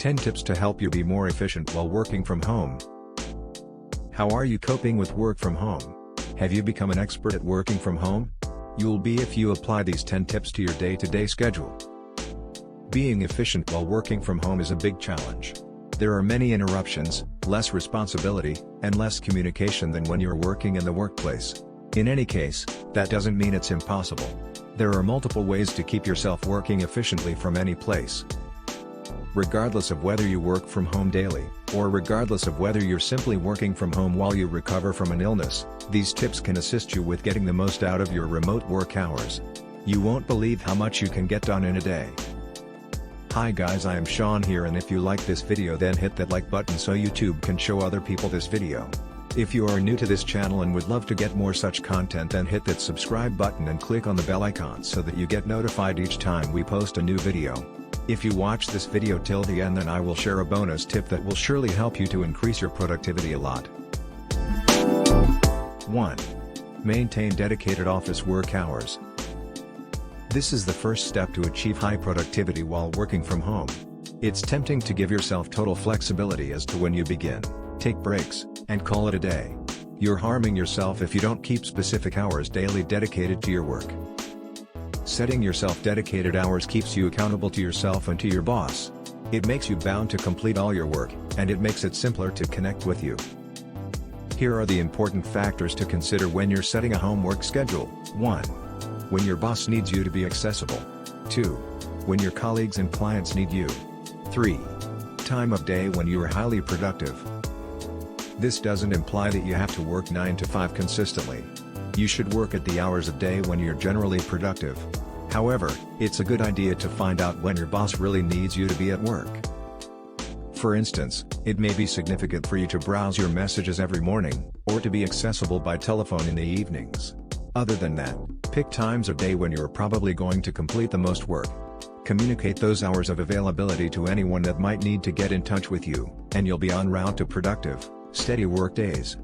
10 tips to help you be more efficient while working from home. How are you coping with work from home? Have you become an expert at working from home? You'll be if you apply these 10 tips to your day-to-day schedule. Being efficient while working from home is a big challenge. There are many interruptions, less responsibility, and less communication than when you're working in the workplace. In any case, that doesn't mean it's impossible. There are multiple ways to keep yourself working efficiently from any place. Regardless of whether you work from home daily, or regardless of whether you're simply working from home while you recover from an illness, these tips can assist you with getting the most out of your remote work hours. You won't believe how much you can get done in a day. Hi guys, I am Sean here, and if you like this video then hit that like button so YouTube can show other people this video. If you are new to this channel and would love to get more such content, then hit that subscribe button and click on the bell icon so that you get notified each time we post a new video. If you watch this video till the end, then I will share a bonus tip that will surely help you to increase your productivity a lot. 1. Maintain dedicated office work hours. This is the first step to achieve high productivity while working from home. It's tempting to give yourself total flexibility as to when you begin, take breaks, and call it a day. You're harming yourself if you don't keep specific hours daily dedicated to your work. Setting yourself dedicated hours keeps you accountable to yourself and to your boss. It makes you bound to complete all your work, and it makes it simpler to connect with you. Here are the important factors to consider when you're setting a homework schedule. 1. When your boss needs you to be accessible. 2. When your colleagues and clients need you. 3. Time of day when you are highly productive. This doesn't imply that you have to work 9 to 5 consistently. You should work at the hours of day when you're generally productive. However, it's a good idea to find out when your boss really needs you to be at work. For instance, it may be significant for you to browse your messages every morning, or to be accessible by telephone in the evenings. Other than that, pick times of day when you're probably going to complete the most work. Communicate those hours of availability to anyone that might need to get in touch with you, and you'll be en route to productive, steady work days.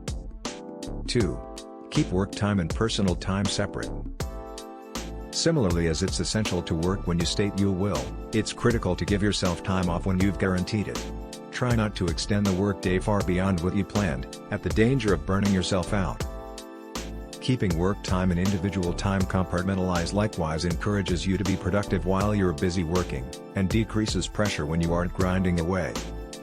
2. Keep work time and personal time separate. Similarly, as it's essential to work when you state you will, it's critical to give yourself time off when you've guaranteed it. Try not to extend the workday far beyond what you planned, at the danger of burning yourself out. Keeping work time and individual time compartmentalized likewise encourages you to be productive while you're busy working, and decreases pressure when you aren't grinding away.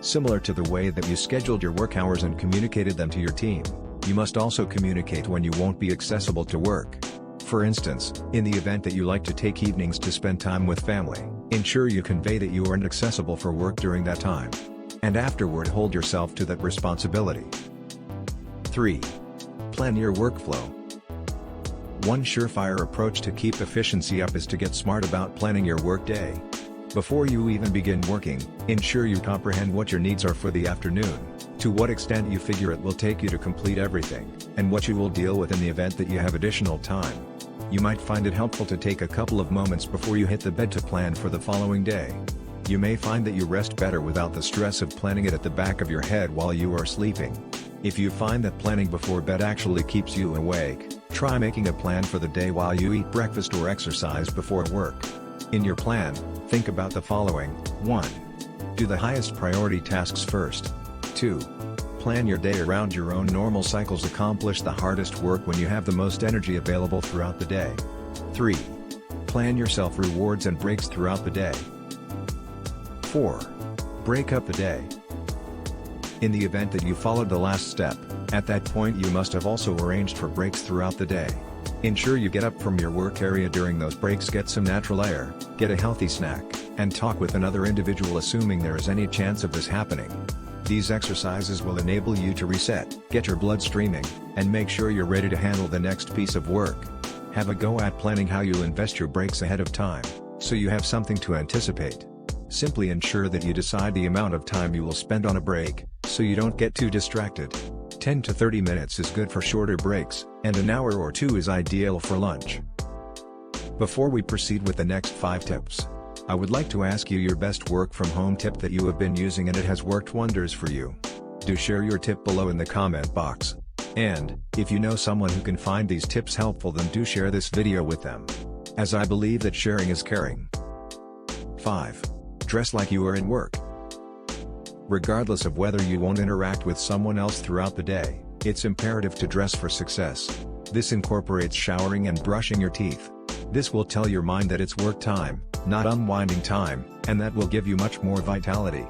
Similar to the way that you scheduled your work hours and communicated them to your team, you must also communicate when you won't be accessible to work. For instance, in the event that you like to take evenings to spend time with family, ensure you convey that you aren't accessible for work during that time. And afterward hold yourself to that responsibility. 3. Plan your workflow. One surefire approach to keep efficiency up is to get smart about planning your workday. Before you even begin working, ensure you comprehend what your needs are for the afternoon, to what extent you figure it will take you to complete everything, and what you will deal with in the event that you have additional time. You might find it helpful to take a couple of moments before you hit the bed to plan for the following day. You may find that you rest better without the stress of planning it at the back of your head while you are sleeping. If you find that planning before bed actually keeps you awake, try making a plan for the day while you eat breakfast or exercise before work. In your plan, think about the following. 1. Do the highest priority tasks first. 2. Plan your day around your own normal cycles. Accomplish the hardest work when you have the most energy available throughout the day. 3. Plan yourself rewards and breaks throughout the day. 4. Break up the day. In the event that you followed the last step, at that point you must have also arranged for breaks throughout the day. Ensure you get up from your work area during those breaks, get some natural air, get a healthy snack, and talk with another individual assuming there is any chance of this happening. These exercises will enable you to reset, get your blood streaming, and make sure you're ready to handle the next piece of work. Have a go at planning how you'll invest your breaks ahead of time, so you have something to anticipate. Simply ensure that you decide the amount of time you will spend on a break, so you don't get too distracted. 10 to 30 minutes is good for shorter breaks, and an hour or 2 is ideal for lunch. Before we proceed with the next 5 tips, I would like to ask you your best work from home tip that you have been using and it has worked wonders for you. Do share your tip below in the comment box. And, if you know someone who can find these tips helpful, then do share this video with them, as I believe that sharing is caring. 5. Dress like you are in work. Regardless of whether you won't interact with someone else throughout the day, it's imperative to dress for success. This incorporates showering and brushing your teeth. This will tell your mind that it's work time, not unwinding time, and that will give you much more vitality.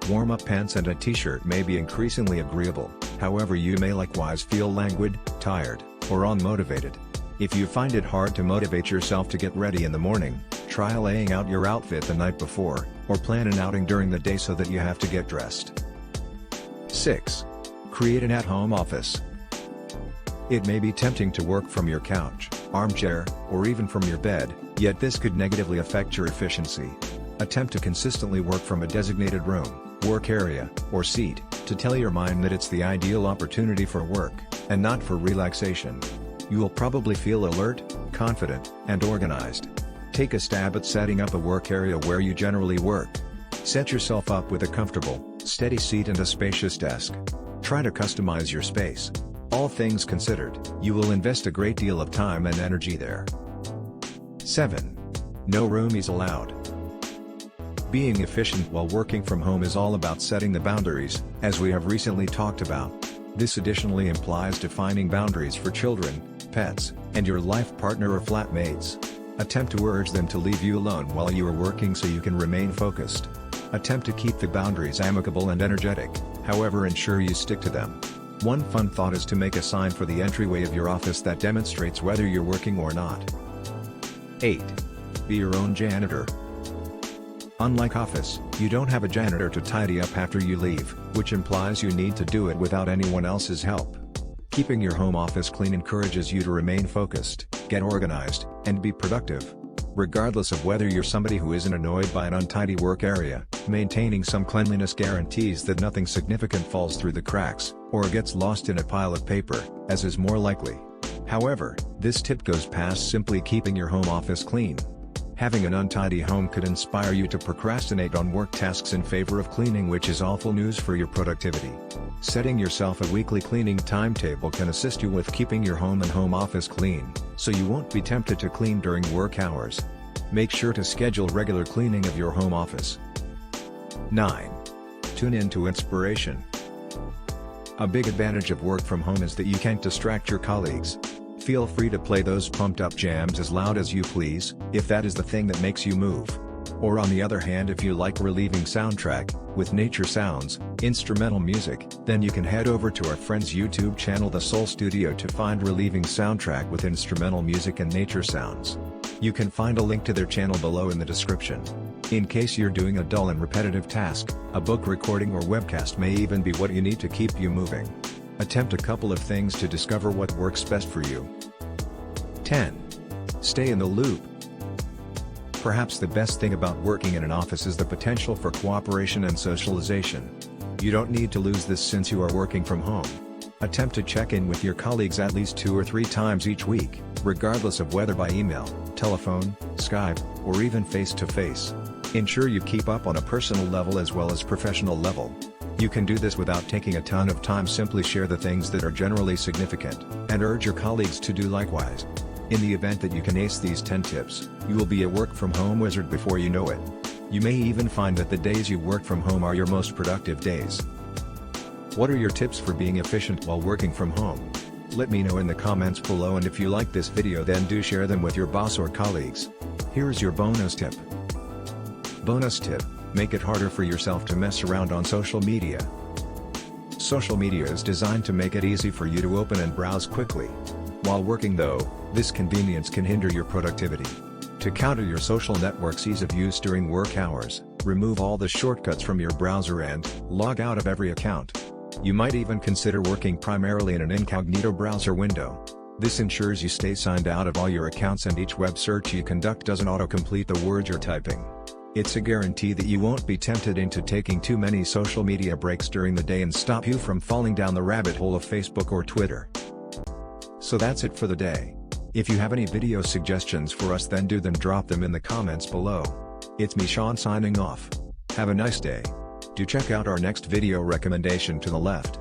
Warm-up pants and a t-shirt may be increasingly agreeable, however you may likewise feel languid, tired, or unmotivated. If you find it hard to motivate yourself to get ready in the morning, try laying out your outfit the night before, or plan an outing during the day so that you have to get dressed. 6. Create an at-home office. It may be tempting to work from your couch, armchair, or even from your bed, yet this could negatively affect your efficiency. Attempt to consistently work from a designated room, work area, or seat, to tell your mind that it's the ideal opportunity for work, and not for relaxation. You will probably feel alert, confident, and organized. Take a stab at setting up a work area where you generally work. Set yourself up with a comfortable, steady seat and a spacious desk. Try to customize your space. All things considered, you will invest a great deal of time and energy there. 7. No roomies allowed. Being efficient while working from home is all about setting the boundaries, as we have recently talked about. This additionally implies defining boundaries for children, pets, and your life partner or flatmates. Attempt to urge them to leave you alone while you are working so you can remain focused. Attempt to keep the boundaries amicable and energetic, however ensure you stick to them. One fun thought is to make a sign for the entryway of your office that demonstrates whether you're working or not. 8. Be your own janitor. Unlike office, you don't have a janitor to tidy up after you leave, which implies you need to do it without anyone else's help. Keeping your home office clean encourages you to remain focused, get organized, and be productive. Regardless of whether you're somebody who isn't annoyed by an untidy work area, maintaining some cleanliness guarantees that nothing significant falls through the cracks, or gets lost in a pile of paper, as is more likely. However, this tip goes past simply keeping your home office clean. Having an untidy home could inspire you to procrastinate on work tasks in favor of cleaning, which is awful news for your productivity. Setting yourself a weekly cleaning timetable can assist you with keeping your home and home office clean, so you won't be tempted to clean during work hours. Make sure to schedule regular cleaning of your home office. 9. Tune in to inspiration. A big advantage of work from home is that you can't distract your colleagues. Feel free to play those pumped-up jams as loud as you please, if that is the thing that makes you move. Or on the other hand, if you like relieving soundtrack, with nature sounds, instrumental music, then you can head over to our friend's YouTube channel The Soul Studio to find relieving soundtrack with instrumental music and nature sounds. You can find a link to their channel below in the description. In case you're doing a dull and repetitive task, a book recording or webcast may even be what you need to keep you moving. Attempt a couple of things to discover what works best for you. 10. Stay in the loop. Perhaps the best thing about working in an office is the potential for cooperation and socialization. You don't need to lose this since you are working from home. Attempt to check in with your colleagues at least 2 or 3 times each week, regardless of whether by email, telephone, Skype, or even face-to-face. Ensure you keep up on a personal level as well as professional level. You can do this without taking a ton of time. Simply share the things that are generally significant, and urge your colleagues to do likewise. In the event that you can ace these 10 tips, you will be a work-from-home wizard before you know it. You may even find that the days you work from home are your most productive days. What are your tips for being efficient while working from home? Let me know in the comments below, and if you like this video then do share them with your boss or colleagues. Here's your bonus tip. Bonus tip: make it harder for yourself to mess around on social media. Social media is designed to make it easy for you to open and browse quickly. While working though, this convenience can hinder your productivity. To counter your social network's ease of use during work hours, remove all the shortcuts from your browser and log out of every account. You might even consider working primarily in an incognito browser window. This ensures you stay signed out of all your accounts and each web search you conduct doesn't autocomplete the words you're typing. It's a guarantee that you won't be tempted into taking too many social media breaks during the day and stop you from falling down the rabbit hole of Facebook or Twitter. So that's it for the day. If you have any video suggestions for us, then drop them in the comments below. It's me, Sean, signing off. Have a nice day. Do check out our next video recommendation to the left.